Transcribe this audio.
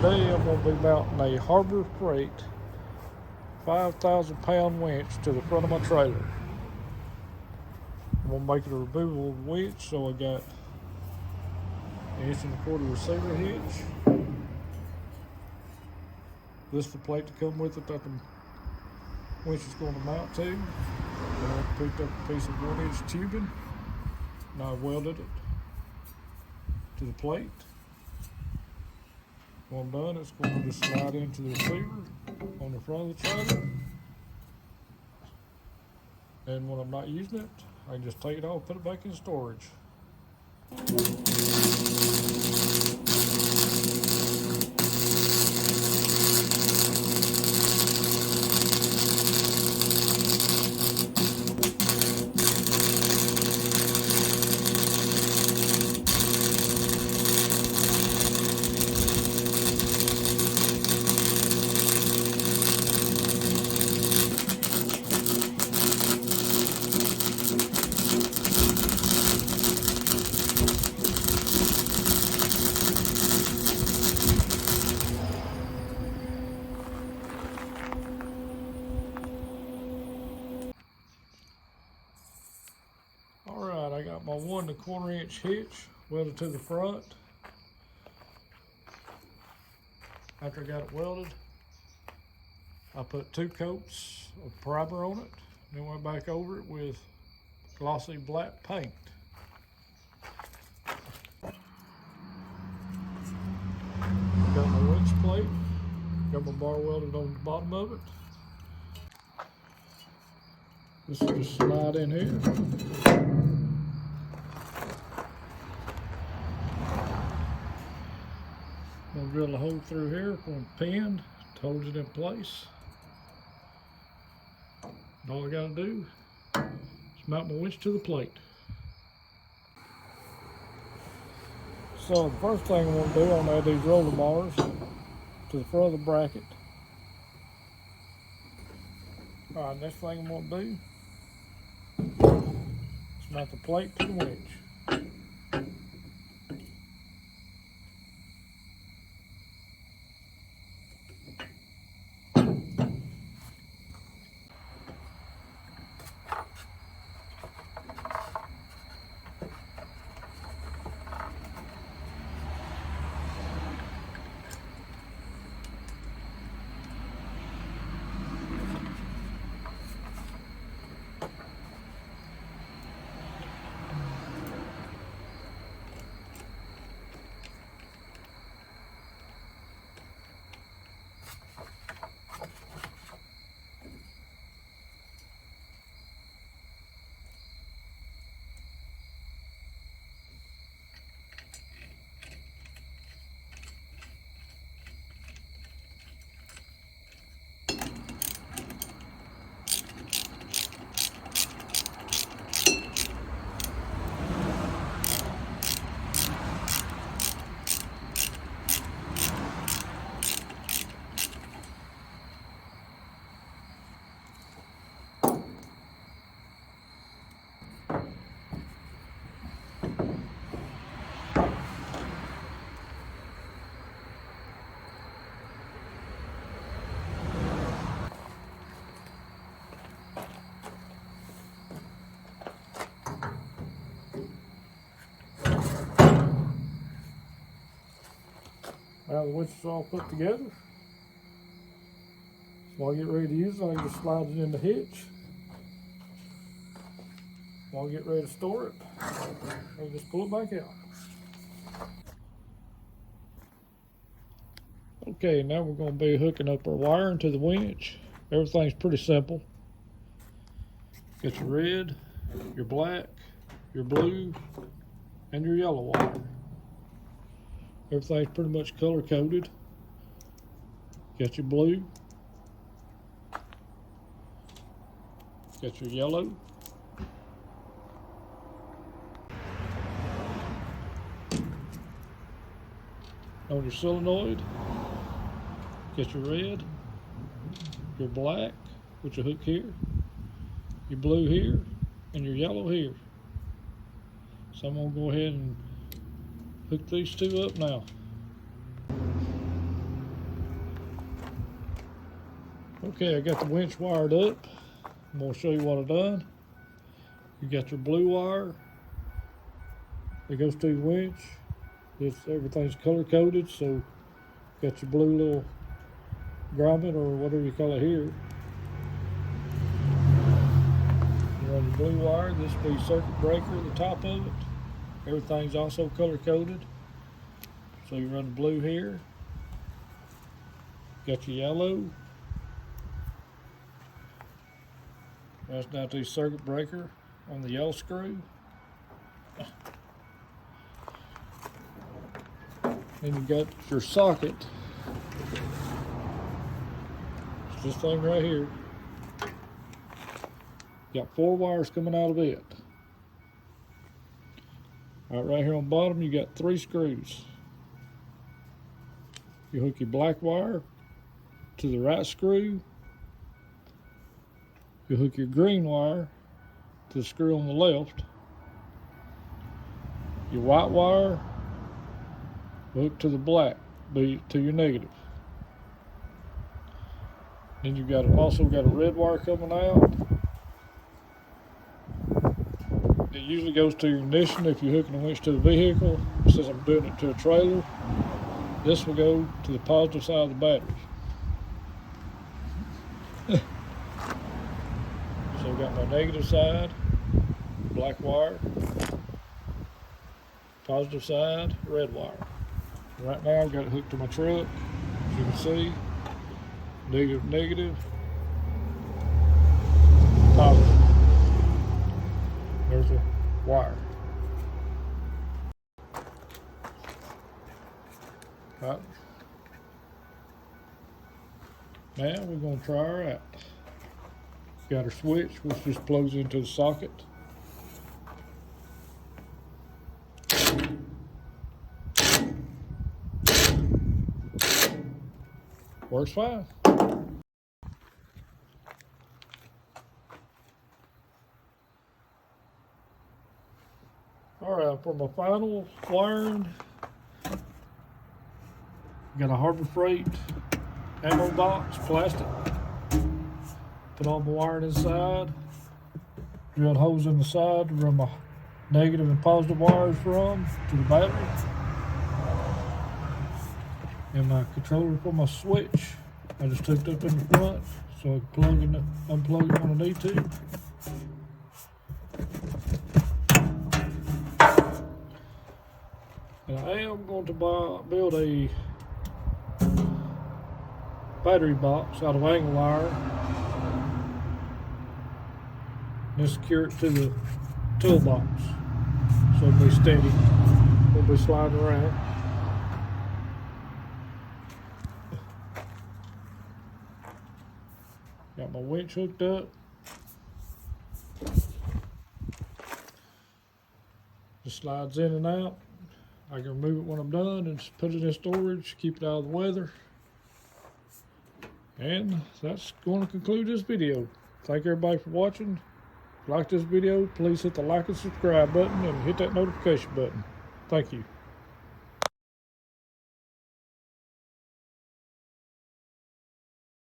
Today I'm going to be mounting a Harbor Freight 5,000 pound winch to the front of my trailer. I'm going to make it a removable winch, so I got an 1.25" receiver hitch. This is the plate to come with it that the winch is going to mount to. I picked up a piece of 1" tubing and I welded it to the plate. When I'm done, it's going to just slide into the receiver on the front of the trailer. And when I'm not using it, I can just take it off, put it back in storage. Alright, I got my 1.25" hitch welded to the front. After I got it welded, I put 2 coats of primer on it, then went back over it with glossy black paint. Got my winch plate, got my bar welded on the bottom of it. This will just slide in here. I'm going to drill a hole through here for a pin to hold it in place. And all I got to do is mount my winch to the plate. So the first thing I'm going to do, I'm going to add these roller bars to the front of the bracket. Alright, next thing I'm going to do is mount the plate to the winch. Now the winch is all put together. So I get ready to use it, I can just slide it in the hitch. When I get ready to store it, I can just pull it back out. Okay, now we're going to be hooking up our wiring to the winch. Everything's pretty simple. Got your red, your black, your blue, and your yellow wire. Everything's pretty much color coded. Got your blue, got your yellow, on your solenoid, get your red, your black, with your hook here, your blue here, and your yellow here. So I'm going to go ahead and hook these 2 up now. Okay, I got the winch wired up. I'm going to show you what I've done. You got your blue wire that goes to your winch. Everything's color coded, so got your blue little grommet or whatever you call it here. You run your blue wire. This will be circuit breaker at the top of it. Everything's also color coded. So you run the blue here. Got your yellow. That's down to the circuit breaker on the yellow screw. Then you got your socket. It's this thing right here. Got 4 wires coming out of it. All right here on the bottom, you got 3 screws. You hook your black wire to the right screw. You hook your green wire to the screw on the left. Your white wire hook to the black, to your negative. Then you've also got a red wire coming out. It usually goes to your ignition if you're hooking a winch to the vehicle. Since I'm doing it to a trailer, this will go to the positive side of the battery. So I've got my negative side, black wire, positive side, red wire. Right now I've got it hooked to my truck. As you can see, negative, negative, positive. There's a wire. Right. Now we're going to try her out. Got her switch, which just plugs into the socket. Works fine. All right, for my final wiring, got a Harbor Freight ammo box, plastic. Put all my wiring inside. Drilled holes in the side to run my negative and positive wires from to the battery. And my controller for my switch, I just hooked up in the front so I can plug and unplug it when I need to. And I am going to build a battery box out of angle wire and secure it to the toolbox so it'll be steady, won't be sliding around. Got my winch hooked up. Just slides in and out. I can remove it when I'm done and just put it in storage, keep it out of the weather. And that's going to conclude this video. Thank everybody for watching. If you like this video, please hit the like and subscribe button and hit that notification button. Thank you.